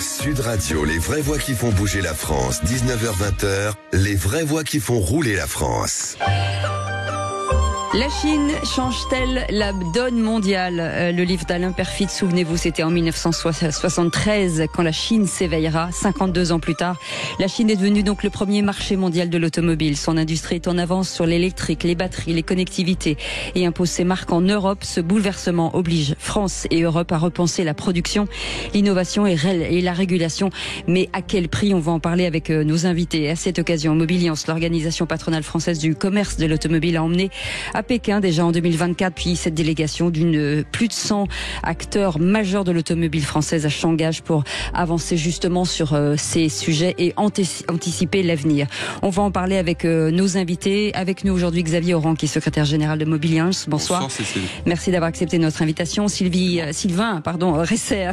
Sud Radio, les vraies voix qui font bouger la France. 19h-20h, les vraies voix qui font rouler la France. La Chine change-t-elle la donne mondiale? Le livre d'Alain Perfit, souvenez-vous, c'était en 1973 quand la Chine s'éveillera. 52 ans plus tard, la Chine est devenue donc le premier marché mondial de l'automobile. Son industrie est en avance sur l'électrique, les batteries, les connectivités et impose ses marques en Europe. Ce bouleversement oblige France et Europe à repenser la production, l'innovation et la régulation. Mais à quel prix? On va en parler avec nos invités. À cette occasion, Mobiliance, l'organisation patronale française du commerce de l'automobile, a emmené à Pékin déjà en 2024, puis cette délégation d'une plus de 100 acteurs majeurs de l'automobile française à Shanghai pour avancer justement sur ces sujets et anticiper l'avenir. On va en parler avec nos invités. Avec nous aujourd'hui Xavier Oran, qui est secrétaire général de Mobiliance. Bonsoir. Bonsoir Cécile. Merci d'avoir accepté notre invitation. Sylvain Resser,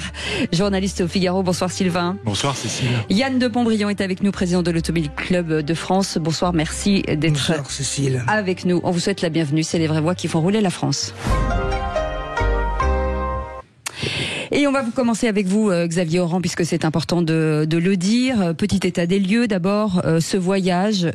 journaliste au Figaro. Bonsoir Sylvain. Bonsoir Cécile. Yann de Pontbriand est avec nous, président de l'Automobile Club de France. Bonsoir, merci d'être avec nous. On vous souhaite la bienvenue. C'est les vraies voix qui font rouler la France. Et on va vous commencer avec vous, Xavier Oran, puisque c'est important de le dire. Petit état des lieux d'abord. Ce voyage,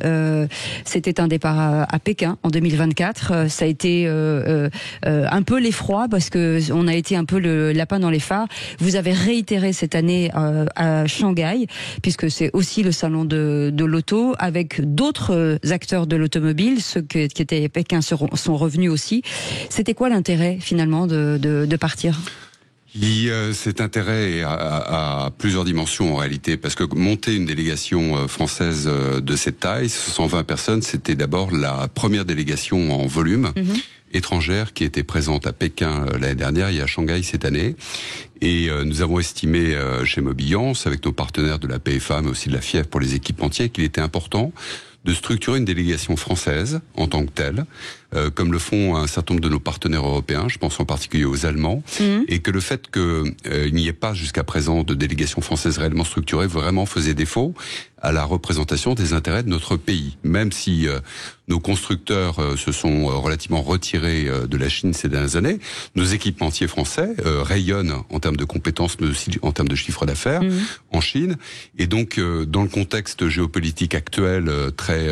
c'était un départ à Pékin en 2024. Ça a été un peu l'effroi parce que on a été un peu le lapin dans les phares. Vous avez réitéré cette année à Shanghai, puisque c'est aussi le salon de l'auto, avec d'autres acteurs de l'automobile. Ceux qui étaient à Pékin sont revenus aussi. C'était quoi l'intérêt finalement de partir ? Cet intérêt à plusieurs dimensions en réalité, parce que monter une délégation française de cette taille, 120 personnes, c'était d'abord la première délégation en volume étrangère qui était présente à Pékin l'année dernière et à Shanghai cette année. Et nous avons estimé chez Mobiliance, avec nos partenaires de la PFA, mais aussi de la FIEF pour les équipementiers, qu'il était important de structurer une délégation française en tant que telle, comme le font un certain nombre de nos partenaires européens, je pense en particulier aux Allemands, et que le fait qu'il n'y ait pas jusqu'à présent de délégation française réellement structurée vraiment faisait défaut à la représentation des intérêts de notre pays. Même si nos constructeurs se sont relativement retirés de la Chine ces dernières années, nos équipementiers français rayonnent en termes de compétences, mais aussi en termes de chiffre d'affaires en Chine. Et donc, dans le contexte géopolitique actuel très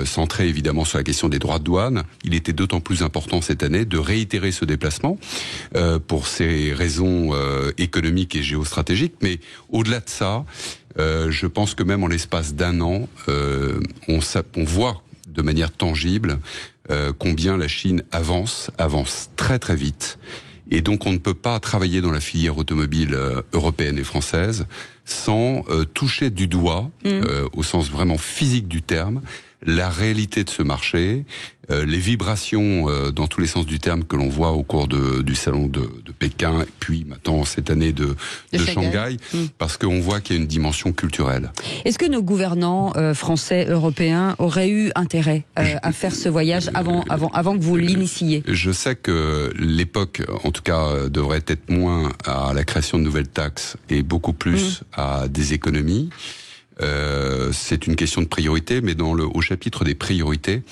centré évidemment sur la question des droits de douane, il était d'autant plus important cette année de réitérer ce déplacement pour ces raisons économiques et géostratégiques. Mais au-delà de ça, je pense que même en l'espace d'un an, on voit de manière tangible combien la Chine avance très très vite. Et donc on ne peut pas travailler dans la filière automobile européenne et française sans toucher du doigt, au sens vraiment physique du terme, la réalité de ce marché, les vibrations dans tous les sens du terme que l'on voit au cours du salon de Pékin, et puis maintenant cette année de Shanghai, parce qu'on voit qu'il y a une dimension culturelle. Est-ce que nos gouvernants français, européens auraient eu intérêt à faire ce voyage avant que vous l'initiiez ? Je sais que l'époque, en tout cas, devrait être moins à la création de nouvelles taxes et beaucoup plus à des économies. C'est une question de priorité, mais au chapitre des priorités,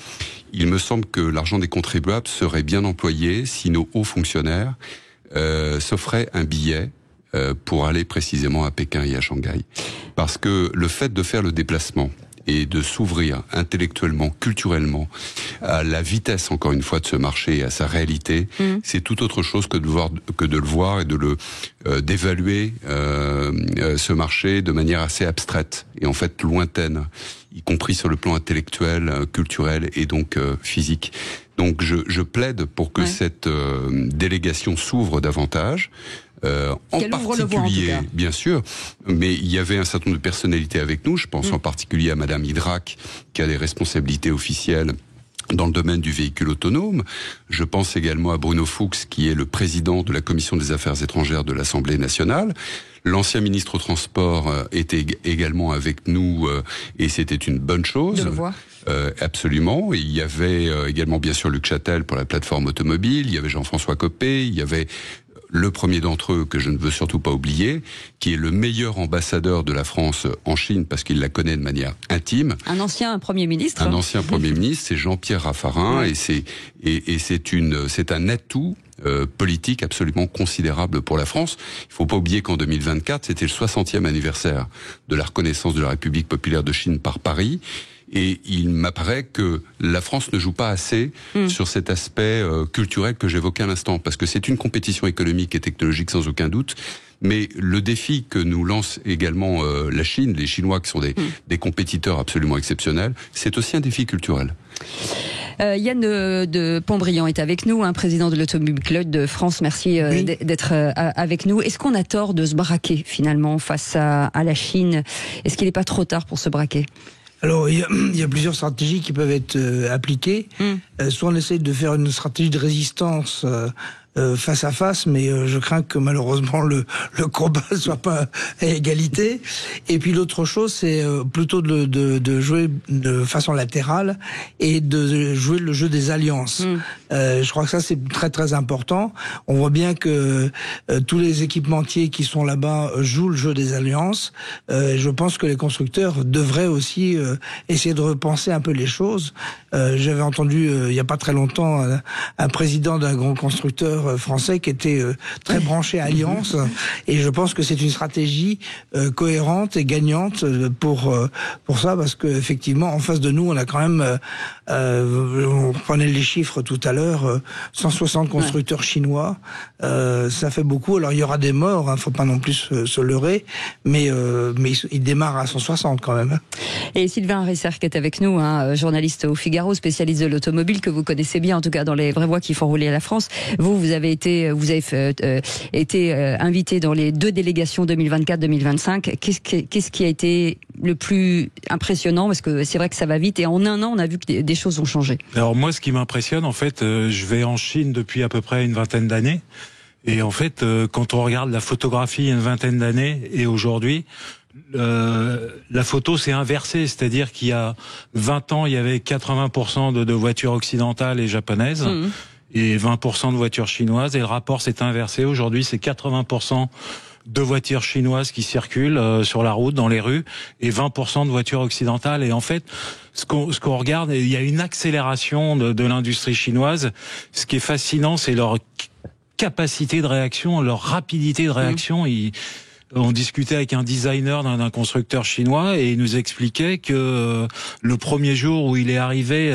il me semble que l'argent des contribuables serait bien employé si nos hauts fonctionnaires s'offraient un billet pour aller précisément à Pékin et à Shanghai. Parce que le fait de faire le déplacement et de s'ouvrir intellectuellement, culturellement, à la vitesse, encore une fois, de ce marché et à sa réalité, c'est tout autre chose que de le voir et d'évaluer ce marché de manière assez abstraite et en fait lointaine, y compris sur le plan intellectuel, culturel et donc physique. Donc je plaide pour que cette délégation s'ouvre davantage. En particulier, bien sûr, mais il y avait un certain nombre de personnalités avec nous. Je pense en particulier à Madame Hydrac, qui a des responsabilités officielles dans le domaine du véhicule autonome. Je pense également à Bruno Fuchs, qui est le président de la Commission des Affaires étrangères de l'Assemblée nationale. L'ancien ministre au Transport était également avec nous et c'était une bonne chose. De le voir. Absolument. Et il y avait également bien sûr Luc Châtel pour la plateforme automobile, il y avait Jean-François Copé, il y avait Le premier d'entre eux, que je ne veux surtout pas oublier, qui est le meilleur ambassadeur de la France en Chine, parce qu'il la connaît de manière intime. Un ancien Premier ministre. Un ancien Premier ministre, c'est Jean-Pierre Raffarin, et c'est un atout politique absolument considérable pour la France. Il ne faut pas oublier qu'en 2024, c'était le 60e anniversaire de la reconnaissance de la République populaire de Chine par Paris. Et il m'apparaît que la France ne joue pas assez sur cet aspect culturel que j'évoquais à l'instant, parce que c'est une compétition économique et technologique sans aucun doute, mais le défi que nous lance également la Chine, les Chinois qui sont des compétiteurs absolument exceptionnels, c'est aussi un défi culturel. Yann de Pontbriand est avec nous, président de l'Automobile Club de France. Merci d'être avec nous. Est-ce qu'on a tort de se braquer finalement face à la Chine? Est-ce qu'il n'est pas trop tard pour se braquer? Alors, il y a plusieurs stratégies qui peuvent être appliquées. Soit on essaie de faire une stratégie de résistance face à face, mais je crains que malheureusement le combat ne soit pas à égalité. Et puis l'autre chose, c'est plutôt de jouer de façon latérale et de jouer le jeu des alliances. Je crois que ça, c'est très très important. On voit bien que tous les équipementiers qui sont là-bas jouent le jeu des alliances. Je pense que les constructeurs devraient aussi essayer de repenser un peu les choses. J'avais entendu il n'y a pas très longtemps un président d'un grand constructeur français qui était très branché à Alliance, et je pense que c'est une stratégie cohérente et gagnante pour ça, parce que effectivement en face de nous on a quand même on prenait les chiffres tout à l'heure, 160 constructeurs chinois, ça fait beaucoup. Alors il y aura des morts, faut pas non plus se leurrer, mais il démarre à 160 quand même. Et Sylvain Risser qui est avec nous, journaliste au Figaro, spécialiste de l'automobile, que vous connaissez bien, en tout cas dans les vraies voix qui font rouler la France. Vous avez été invité dans les 2 délégations 2024-2025. Qu'est-ce qui a été le plus impressionnant? Parce que c'est vrai que ça va vite, et en un an, on a vu que des choses ont changé. Alors moi, ce qui m'impressionne, en fait, je vais en Chine depuis à peu près une vingtaine d'années. Et en fait, quand on regarde la photographie il y a une vingtaine d'années et aujourd'hui, la photo s'est inversée, c'est-à-dire qu'il y a 20 ans, il y avait 80% de voitures occidentales et japonaises et 20% de voitures chinoises, et le rapport s'est inversé. Aujourd'hui, c'est 80% de voitures chinoises qui circulent sur la route, dans les rues, et 20% de voitures occidentales. Et en fait, ce qu'on regarde, il y a une accélération de l'industrie chinoise. Ce qui est fascinant, c'est leur capacité de réaction, leur rapidité de réaction. On discutait avec un designer d'un constructeur chinois, et il nous expliquait que le premier jour où il est arrivé,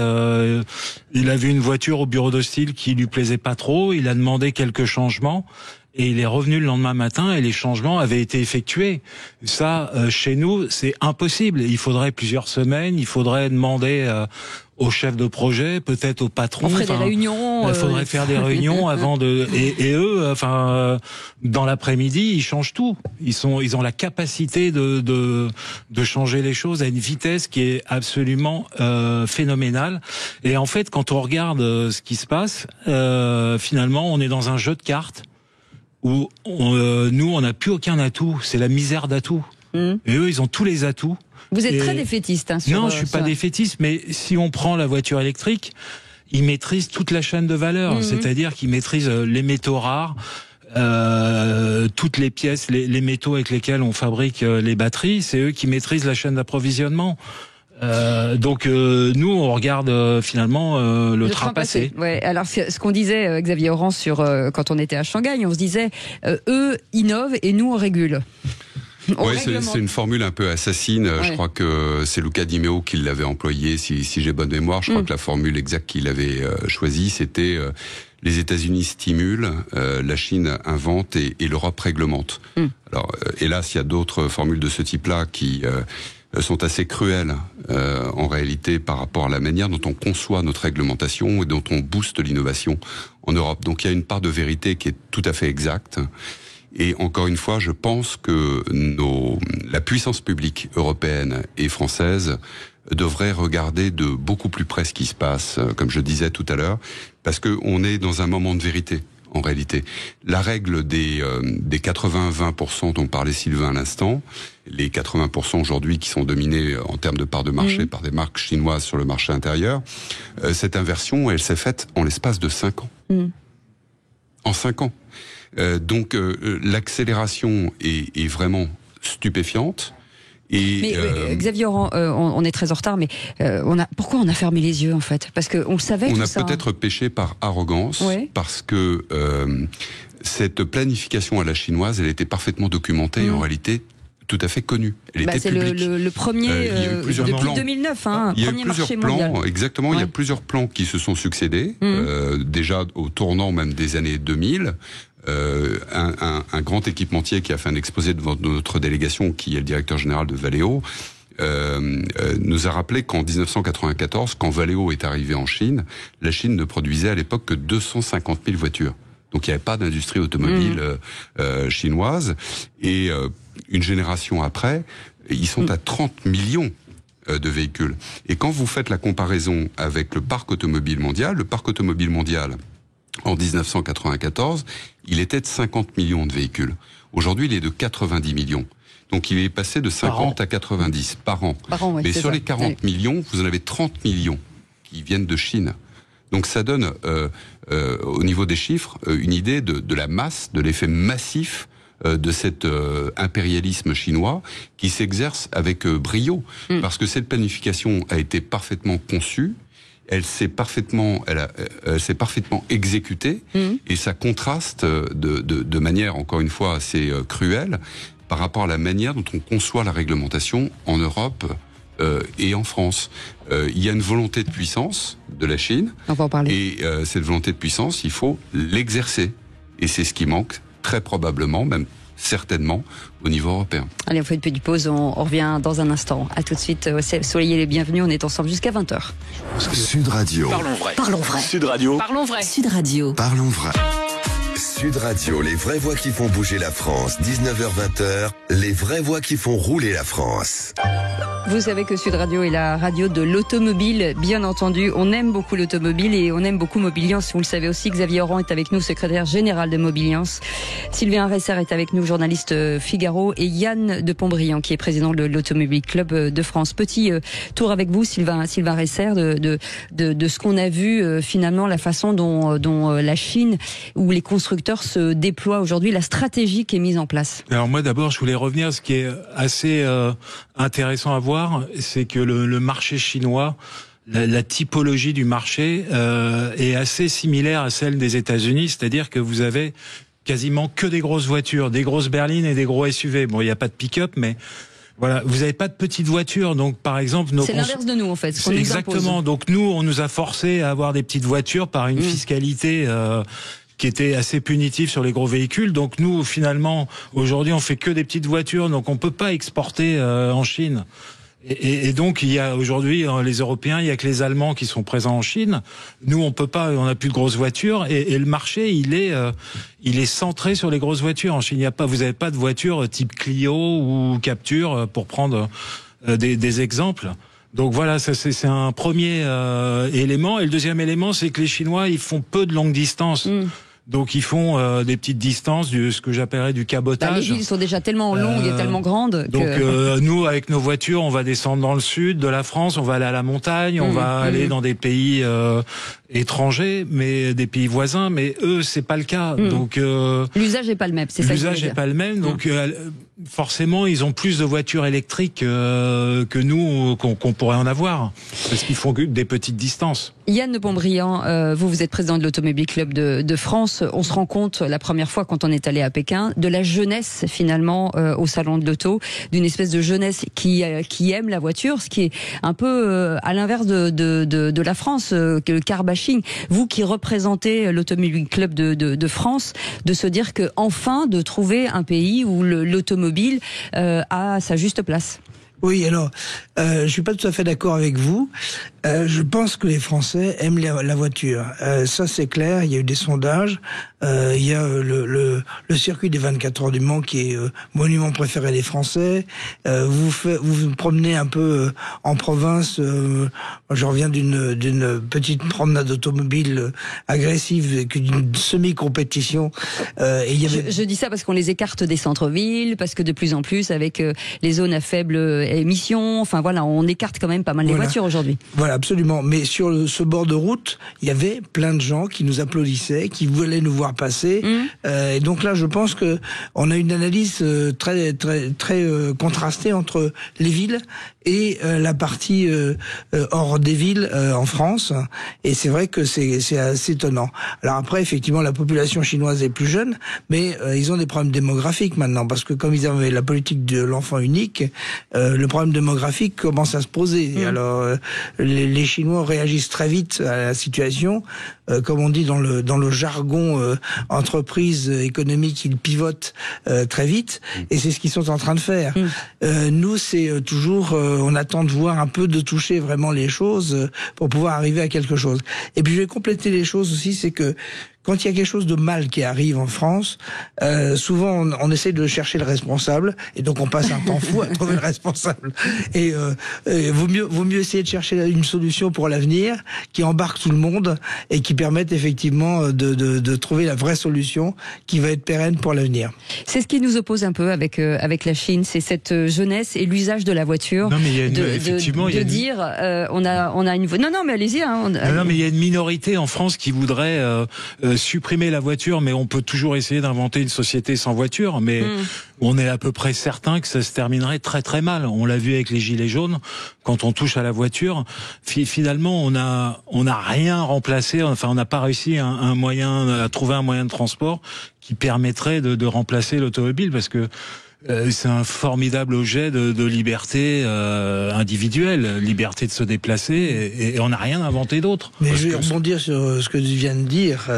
il a vu une voiture au bureau de style qui lui plaisait pas trop, il a demandé quelques changements, et il est revenu le lendemain matin et les changements avaient été effectués. Ça, chez nous, c'est impossible. Il faudrait plusieurs semaines, il faudrait demander au chef de projet, peut-être au patron. On ferait des réunions. Il faudrait faire des réunions avant de. Et eux, dans l'après-midi, ils changent tout. Ils ont la capacité de changer les choses à une vitesse qui est absolument phénoménale. Et en fait, quand on regarde ce qui se passe, finalement, on est dans un jeu de cartes où nous, on n'a plus aucun atout. C'est la misère d'atouts. Et eux, ils ont tous les atouts. Vous êtes très défaitiste. Non, je suis pas défaitiste, mais si on prend la voiture électrique, ils maîtrisent toute la chaîne de valeur. C'est-à-dire qu'ils maîtrisent les métaux rares, toutes les pièces, les métaux avec lesquels on fabrique les batteries. C'est eux qui maîtrisent la chaîne d'approvisionnement. Donc nous on regarde finalement le train passé. Ouais. Alors ce qu'on disait Xavier Oran sur quand on était à Shanghai, on se disait eux innovent et nous on régule. Oui, c'est une formule un peu assassine. Ouais. Je crois que c'est Luca Di Meo qui l'avait employé, si j'ai bonne mémoire. Je crois que la formule exacte qu'il avait choisie, c'était les États-Unis stimulent, la Chine invente et l'Europe réglemente. Alors, hélas, il y a d'autres formules de ce type-là qui sont assez cruelles en réalité par rapport à la manière dont on conçoit notre réglementation et dont on booste l'innovation en Europe. Donc il y a une part de vérité qui est tout à fait exacte. Et encore une fois, je pense que la puissance publique européenne et française devrait regarder de beaucoup plus près ce qui se passe, comme je disais tout à l'heure, parce qu'on est dans un moment de vérité. En réalité, la règle des 80-20% dont parlait Sylvain à l'instant, les 80% aujourd'hui qui sont dominés en termes de part de marché par des marques chinoises sur le marché intérieur, cette inversion, elle s'est faite en l'espace de 5 ans. En 5 ans. Donc l'accélération est vraiment stupéfiante. Mais Xavier Oran, on est très en retard, mais pourquoi on a fermé les yeux en fait? Parce qu'on le savait. On a peut-être péché par arrogance, parce que cette planification à la chinoise, elle était parfaitement documentée et en réalité tout à fait connue. Elle était publique. C'est le premier depuis 2009, il y a eu premier plusieurs marché plans, mondial. exactement. Il y a plusieurs plans qui se sont succédés, déjà au tournant même des années 2000. Un grand équipementier qui a fait un exposé devant notre délégation, qui est le directeur général de Valeo, nous a rappelé qu'en 1994, quand Valeo est arrivé en Chine, la Chine ne produisait à l'époque que 250 000 voitures. Donc il n'y avait pas d'industrie automobile chinoise. Et une génération après, ils sont à 30 millions de véhicules. Et quand vous faites la comparaison avec le parc automobile mondial, en 1994, il était de 50 millions de véhicules. Aujourd'hui, il est de 90 millions. Donc il est passé de 50 à 90 par an. Mais sur les 40 millions, vous en avez 30 millions qui viennent de Chine. Donc ça donne, au niveau des chiffres, une idée de la masse, de l'effet massif de cet impérialisme chinois qui s'exerce avec brio. Parce que cette planification a été parfaitement conçue, elle s'est parfaitement exécutée, et ça contraste de manière, encore une fois, assez cruelle par rapport à la manière dont on conçoit la réglementation en Europe et en France. Il y a une volonté de puissance de la Chine, on va en parler. Et cette volonté de puissance, il faut l'exercer. Et c'est ce qui manque, très probablement, même certainement, au niveau européen. Allez, on fait une petite pause, on revient dans un instant. À tout de suite, soyez les bienvenus, on est ensemble jusqu'à 20h. Sud Radio. Parlons vrai. Parlons vrai. Sud Radio. Parlons vrai. Sud Radio. Parlons vrai. Sud Radio, les vraies voix qui font bouger la France. 19h-20h, les vraies voix qui font rouler la France. Vous savez que Sud Radio est la radio de l'automobile, bien entendu. On aime beaucoup l'automobile et on aime beaucoup Mobiliance. Vous le savez aussi, Xavier Oran est avec nous, secrétaire général de Mobiliance. Sylvain Resser est avec nous, journaliste Figaro. Et Yann de Pontbriand, qui est président de l'Automobile Club de France. Petit tour avec vous, Sylvain Resser, de ce qu'on a vu finalement, la façon dont la Chine ou les constructeurs se déploient aujourd'hui, la stratégie qui est mise en place. Alors moi d'abord, je voulais revenir, ce qui est assez intéressant à voir, c'est que le marché chinois, la typologie du marché est assez similaire à celle des États-Unis, c'est-à-dire que vous avez quasiment que des grosses voitures, des grosses berlines et des gros SUV. Bon, il n'y a pas de pick-up, mais voilà, vous n'avez pas de petites voitures, donc par exemple... C'est l'inverse de nous en fait, ce qu'on nous exactement, impose. Donc nous, on nous a forcé à avoir des petites voitures par une fiscalité... qui était assez punitif sur les gros véhicules. Donc nous, finalement, aujourd'hui, on fait que des petites voitures, donc on peut pas exporter en Chine. Et donc, il y a aujourd'hui les Européens, il y a que les Allemands qui sont présents en Chine. Nous, on peut pas, on n'a plus de grosses voitures. Et le marché, il est centré sur les grosses voitures. En Chine, vous n'avez pas de voitures type Clio ou Capture, pour prendre des exemples. Donc voilà, ça c'est un premier élément. Et le deuxième élément, c'est que les Chinois, ils font peu de longues distances. Donc ils font des petites distances, ce que j'appellerais du cabotage. Les villes sont déjà tellement longues et tellement grandes. Donc nous, avec nos voitures, on va descendre dans le sud de la France, on va aller à la montagne, on va aller dans des pays étrangers, mais des pays voisins. Mais eux, c'est pas le cas. Donc l'usage est pas le même. C'est ça. L'usage est pas le même. Donc forcément, ils ont plus de voitures électriques que nous, qu'on pourrait en avoir, parce qu'ils font des petites distances. Yann de Pontbriand, vous êtes président de l'Automobile Club de France. On se rend compte, la première fois quand on est allé à Pékin, de la jeunesse finalement au salon de l'auto, d'une espèce de jeunesse qui aime la voiture, ce qui est un peu à l'inverse de la France, que le car bashing. Vous qui représentez l'Automobile Club de France, de se dire que enfin de trouver un pays où l'automobile a sa juste place. Oui, alors, je suis pas tout à fait d'accord avec vous. Je pense que les Français aiment la voiture. Ça, c'est clair. Il y a eu des sondages. Il y a le circuit des 24 heures du Mans qui est monument préféré des Français. Vous vous promenez un peu en province. Je reviens d'une petite promenade automobile agressive, d'une semi-compétition. Et il y avait... je dis ça parce qu'on les écarte des centres-villes, parce que de plus en plus, avec les zones à faible émission, enfin voilà, on écarte quand même pas mal les voitures aujourd'hui. Voilà, absolument. Mais sur ce bord de route, il y avait plein de gens qui nous applaudissaient, qui voulaient nous voir voir passer. Et donc là, je pense que on a une analyse très contrastée entre les villes et la partie hors des villes en France. Et c'est vrai que c'est assez étonnant. Alors après, effectivement, la population chinoise est plus jeune, mais ils ont des problèmes démographiques maintenant, parce que comme ils avaient la politique de l'enfant unique, le problème démographique commence à se poser. Alors les Chinois réagissent très vite à la situation. Comme on dit dans le jargon entreprise économique, ils pivotent très vite, et c'est ce qu'ils sont en train de faire. Nous, c'est toujours, on attend de voir un peu, de toucher vraiment les choses pour pouvoir arriver à quelque chose. Et puis je vais compléter les choses aussi, c'est que quand il y a quelque chose de mal qui arrive en France, souvent on essaie de chercher le responsable, et donc on passe un temps fou à trouver le responsable. Et vaut mieux essayer de chercher une solution pour l'avenir qui embarque tout le monde et qui permette effectivement de trouver la vraie solution qui va être pérenne pour l'avenir. C'est ce qui nous oppose un peu avec la Chine, c'est cette jeunesse et l'usage de la voiture. Non, mais il y a on a une non mais allez-y. Non, mais il y a une minorité en France qui voudrait supprimer la voiture, mais on peut toujours essayer d'inventer une société sans voiture, mais on est à peu près certain que ça se terminerait très très mal. On l'a vu avec les gilets jaunes, quand on touche à la voiture, finalement on a rien remplacé, enfin on n'a pas réussi à trouver un moyen de transport qui permettrait de remplacer l'automobile, parce que c'est un formidable objet de liberté individuelle, liberté de se déplacer, et on n'a rien inventé d'autre. Mais je vais rebondir sur ce que tu viens de dire.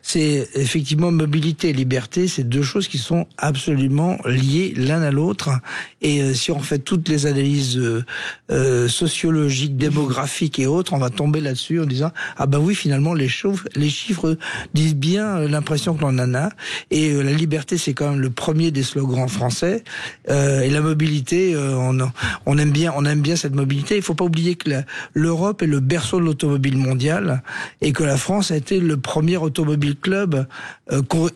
C'est effectivement mobilité et liberté, c'est deux choses qui sont absolument liées l'un à l'autre. Et si on fait toutes les analyses sociologiques, démographiques et autres, on va tomber là-dessus en disant ah ben oui, finalement les chiffres disent bien l'impression que l'on en a. Et la liberté, c'est quand même le premier des slogans français. Et la mobilité, on aime bien cette mobilité. Il faut pas oublier que l'Europe est le berceau de l'automobile mondiale, et que la France a été le premier automobile club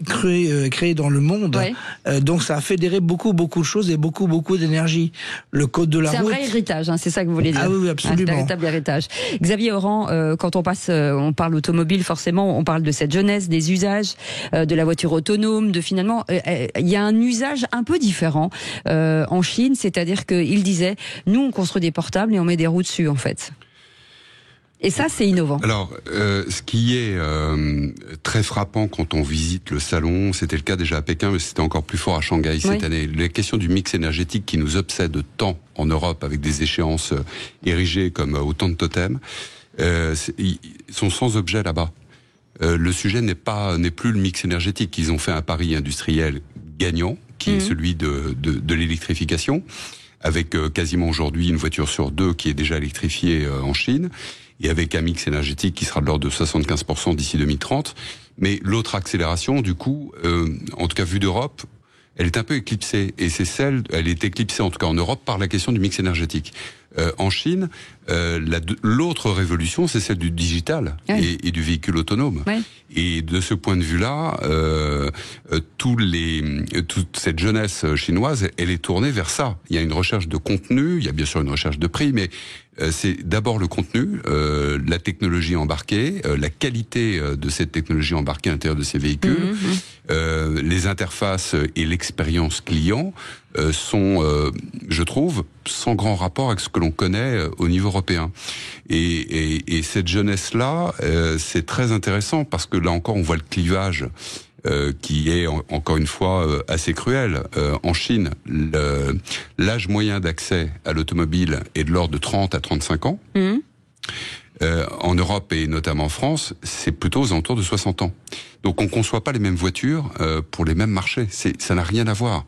créé dans le monde. Ouais. Donc ça a fédéré beaucoup de choses et beaucoup d'énergie. Le code de la route. C'est un vrai héritage, hein, c'est ça que vous voulez dire. Ah oui, absolument. Un véritable héritage. Xavier Oran, quand on parle automobile, forcément, on parle de cette jeunesse, des usages, de la voiture autonome, finalement, il y a un usage un peu différent en Chine, c'est-à-dire qu'il disait, nous on construit des portables et on met des roues dessus en fait. Et ça, c'est innovant. Alors, ce qui est très frappant quand on visite le salon, c'était le cas déjà à Pékin, mais c'était encore plus fort à Shanghai cette année. La question du mix énergétique qui nous obsède tant en Europe, avec des échéances érigées comme autant de totems, ils sont sans objet là-bas. Le sujet n'est plus le mix énergétique. Ils ont fait un pari industriel gagnant, qui est celui de l'électrification, avec quasiment aujourd'hui une voiture sur deux qui est déjà électrifiée en Chine, et avec un mix énergétique qui sera de l'ordre de 75% d'ici 2030. Mais l'autre accélération, du coup, en tout cas vue d'Europe, elle est un peu éclipsée. Et elle est éclipsée en tout cas en Europe par la question du mix énergétique. En Chine, l'autre révolution, c'est celle du digital et du véhicule autonome. Ouais. Et de ce point de vue-là, toute cette jeunesse chinoise, elle est tournée vers ça. Il y a une recherche de contenu, il y a bien sûr une recherche de prix, mais c'est d'abord le contenu, la technologie embarquée, la qualité de cette technologie embarquée à l'intérieur de ces véhicules, les interfaces et l'expérience client sont, je trouve, sans grand rapport avec ce que l'on connaît au niveau européen. Et cette jeunesse-là, c'est très intéressant parce que là encore, on voit le clivage qui est encore une fois assez cruel. En Chine, l'âge moyen d'accès à l'automobile est de l'ordre de 30 à 35 ans. En Europe et notamment en France, c'est plutôt aux alentours de 60 ans. Donc on ne conçoit pas les mêmes voitures pour les mêmes marchés. Ça n'a rien à voir.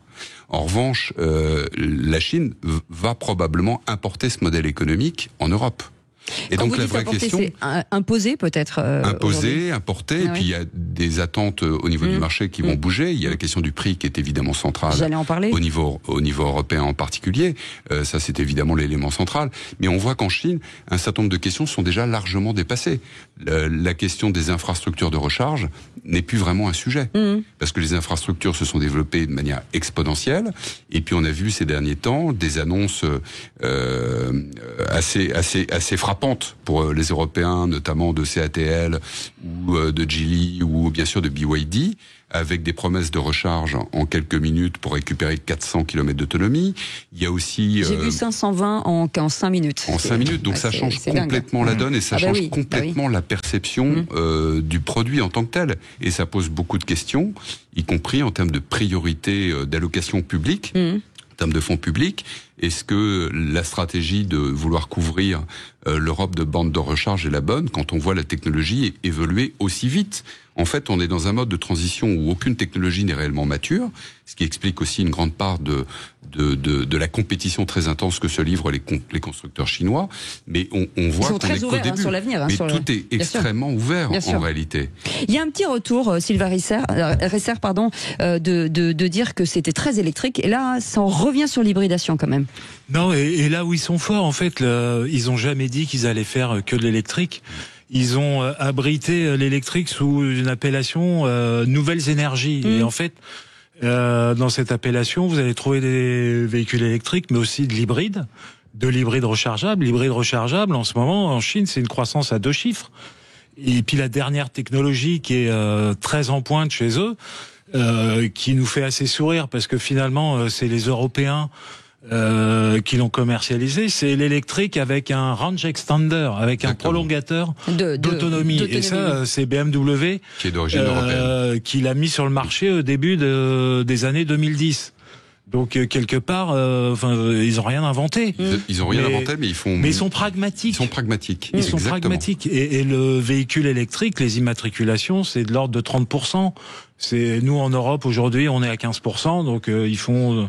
En revanche, la Chine va probablement importer ce modèle économique en Europe. Et quand donc la vraie question, c'est imposé peut-être. Imposé, importé, et puis il y a des attentes au niveau du marché qui vont bouger. Il y a la question du prix qui est évidemment centrale. J'allais en parler. Au niveau européen en particulier, ça c'est évidemment l'élément central. Mais on voit qu'en Chine, un certain nombre de questions sont déjà largement dépassées. La question des infrastructures de recharge n'est plus vraiment un sujet, parce que les infrastructures se sont développées de manière exponentielle. Et puis on a vu ces derniers temps des annonces assez frappantes frappante pour les Européens, notamment de CATL ou de Geely ou bien sûr de BYD, avec des promesses de recharge en quelques minutes pour récupérer 400 km d'autonomie. Il y a aussi... J'ai vu 520 en 5 minutes. En 5 minutes, donc ça change complètement la donne et ça change complètement la perception du produit en tant que tel. Et ça pose beaucoup de questions, y compris en termes de priorité d'allocation publique, en termes de fonds publics. Est-ce que la stratégie de vouloir couvrir l'Europe de bandes de recharge est la bonne quand on voit la technologie évoluer aussi vite? En fait, on est dans un mode de transition où aucune technologie n'est réellement mature, ce qui explique aussi une grande part de la compétition très intense que se livrent les constructeurs chinois. Mais on voit qu'on est qu'au début. Sur l'avenir, mais tout est extrêmement ouvert en réalité. Il y a un petit retour, Sylvain Risser, de dire que c'était très électrique. Et là, ça en revient sur l'hybridation quand même. Non, et là où ils sont forts, en fait, ils ont jamais dit qu'ils allaient faire que de l'électrique. Ils ont abrité l'électrique sous une appellation nouvelles énergies. Et en fait, dans cette appellation, vous allez trouver des véhicules électriques, mais aussi de l'hybride rechargeable. L'hybride rechargeable, en ce moment, en Chine, c'est une croissance à 2 chiffres. Et puis la dernière technologie qui est très en pointe chez eux, qui nous fait assez sourire, parce que finalement, c'est les Européens qui l'ont commercialisé, c'est l'électrique avec un range extender, avec un prolongateur d'autonomie. Et ça, c'est BMW qui est d'origine européenne, qui l'a mis sur le marché au début des années 2010. Donc quelque part, ils ont rien inventé. Ils ont rien inventé, mais ils sont pragmatiques. Ils sont pragmatiques. Et le véhicule électrique, les immatriculations, c'est de l'ordre de 30%. Nous en Europe aujourd'hui, on est à 15%, donc ils vendent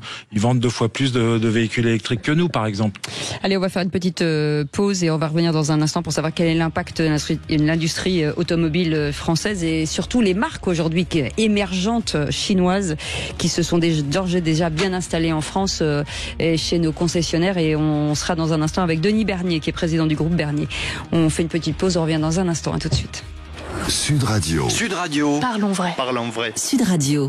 2 fois plus de véhicules électriques que nous, par exemple. Allez, on va faire une petite pause et on va revenir dans un instant pour savoir quel est l'impact de l'industrie automobile française et surtout les marques aujourd'hui émergentes chinoises qui se sont d'ores et déjà bien installées en France et chez nos concessionnaires. Et on sera dans un instant avec Denis Bernier, qui est président du groupe Bernier. On fait une petite pause, on revient dans un instant. À tout de suite. Sud Radio. Parlons vrai. Sud Radio.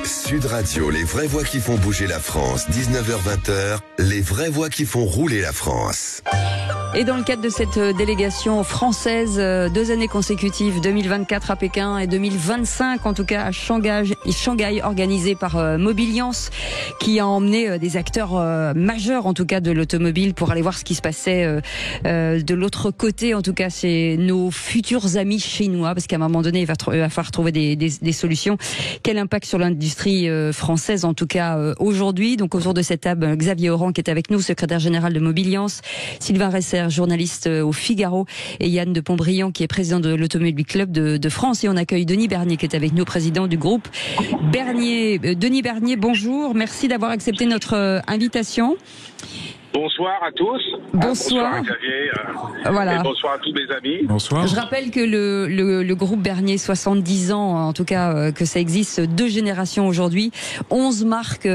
Sud Radio, les vraies voix qui font bouger la France. 19h-20h, les vraies voix qui font rouler la France. Et dans le cadre de cette délégation française, 2 années consécutives, 2024 à Pékin et 2025 en tout cas à Shanghai, organisée par Mobiliance, qui a emmené des acteurs majeurs en tout cas de l'automobile pour aller voir ce qui se passait de l'autre côté. En tout cas, c'est nos futurs amis chinois, parce qu'à un moment donné, il va falloir trouver des solutions. Quel impact sur l'industrie française en tout cas aujourd'hui? Donc autour de cette table, Xavier Oran qui est avec nous, secrétaire général de Mobiliance, Sylvain Risser, journaliste au Figaro, et Yann de Pontbriand qui est président de l'Automobile Club de France. Et on accueille Denis Bernier qui est avec nous, président du groupe Bernier. Denis Bernier, bonjour, merci d'avoir accepté notre invitation. Bonsoir à tous. Bonsoir. Xavier. Voilà. Et bonsoir à tous mes amis. Bonsoir. Je rappelle que le groupe Bernier, 70 ans en tout cas, que ça existe, 2 générations aujourd'hui, 11 marques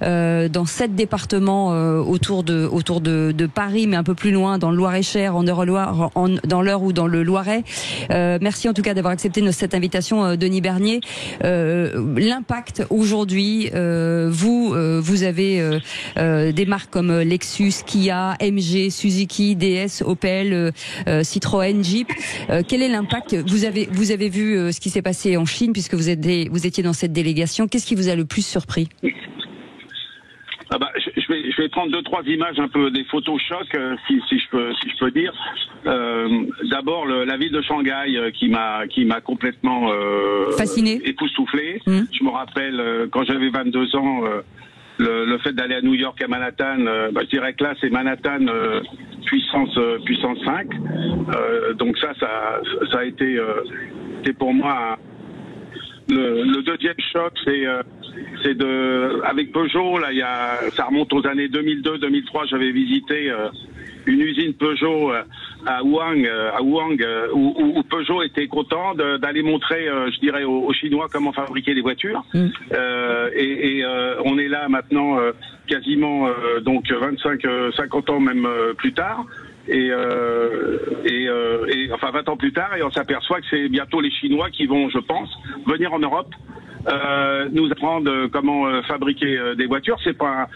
dans 7 départements autour de Paris, mais un peu plus loin, dans le Loir-et-Cher, en Eure-et-Loire, dans l'Eure ou dans le Loiret. Merci en tout cas d'avoir accepté cette invitation, Denis Bernier. L'impact aujourd'hui, vous avez des marques comme Lexus, Kia, MG, Suzuki, DS, Opel, Citroën, Jeep. Quel est l'impact? Vous avez vu ce qui s'est passé en Chine puisque vous étiez dans cette délégation. Qu'est-ce qui vous a le plus surpris? Je vais prendre 2-3 images, un peu des photos choc, si je peux dire. D'abord la ville de Shanghai qui m'a complètement fasciné, époustouflé. Je me rappelle quand j'avais 22 ans. Le fait d'aller à New York, à Manhattan, je dirais que là c'est Manhattan puissance 5. Donc ça a été pour moi le deuxième choc, c'est avec Peugeot là, ça remonte aux années 2002-2003. J'avais visité une usine Peugeot à Wuhan, où Peugeot était content d'aller montrer, je dirais, aux Chinois comment fabriquer les voitures. On est là maintenant, quasiment donc 50 ans même plus tard. Enfin 20 ans plus tard, et on s'aperçoit que c'est bientôt les Chinois qui vont, je pense, venir en Europe nous apprendre comment fabriquer des voitures. C'est pas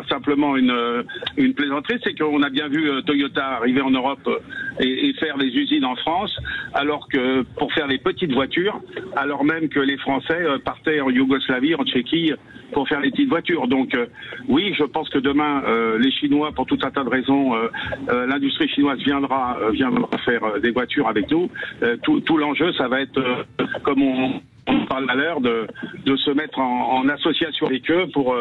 simplement une plaisanterie, c'est qu'on a bien vu Toyota arriver en Europe et faire des usines en France, alors que pour faire des petites voitures, alors même que les Français partaient en Yougoslavie, en Tchéquie, pour faire les petites voitures. Donc oui, je pense que demain, les Chinois, pour tout un tas de raisons, l'industrie chinoise viendra faire des voitures avec nous. Tout l'enjeu, ça va être, comme on parle à l'heure, de se mettre en association avec eux pour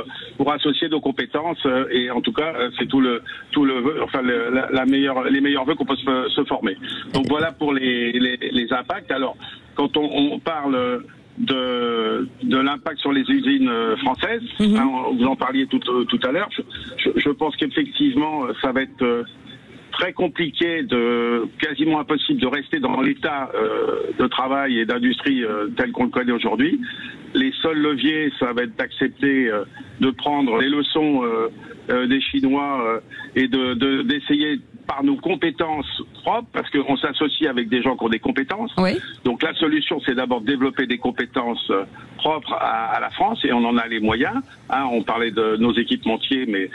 associer nos compétences, et en tout cas c'est les meilleurs vœux qu'on peut se former. Donc voilà pour les impacts. Alors quand on parle de l'impact sur les usines françaises, vous en parliez tout à l'heure, je pense qu'effectivement ça va être très compliqué, quasiment impossible de rester dans l'état de travail et d'industrie tel qu'on le connaît aujourd'hui. Les seuls leviers, ça va être d'accepter de prendre les leçons des Chinois et d'essayer par nos compétences propres, parce qu'on s'associe avec des gens qui ont des compétences. Oui. Donc la solution, c'est d'abord de développer des compétences propres à la France, et on en a les moyens. On parlait de nos équipementiers, mais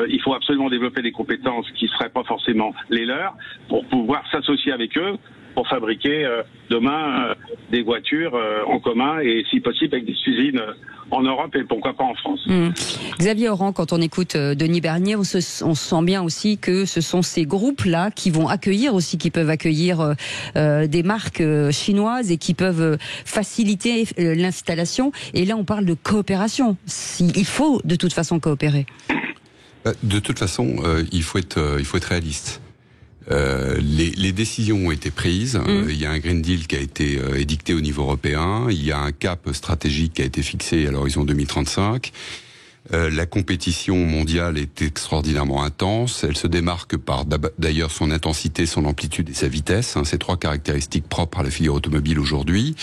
il faut absolument développer des compétences qui ne seraient pas forcément les leurs, pour pouvoir s'associer avec eux pour fabriquer demain des voitures en commun, et si possible avec des usines en Europe et pourquoi pas en France. Xavier Oran, quand on écoute Denis Bernier, on sent bien aussi que ce sont ces groupes-là qui vont accueillir aussi, qui peuvent accueillir des marques chinoises et qui peuvent faciliter l'installation. Et là, on parle de coopération. Il faut de toute façon coopérer. De toute façon, il faut être réaliste. Les décisions ont été prises. Il y a un Green Deal qui a été édicté au niveau européen. Il y a un cap stratégique qui a été fixé à l'horizon 2035. La compétition mondiale est extraordinairement intense. Elle se démarque par d'ailleurs son intensité, son amplitude et sa vitesse. Ces trois caractéristiques propres à la filière automobile aujourd'hui.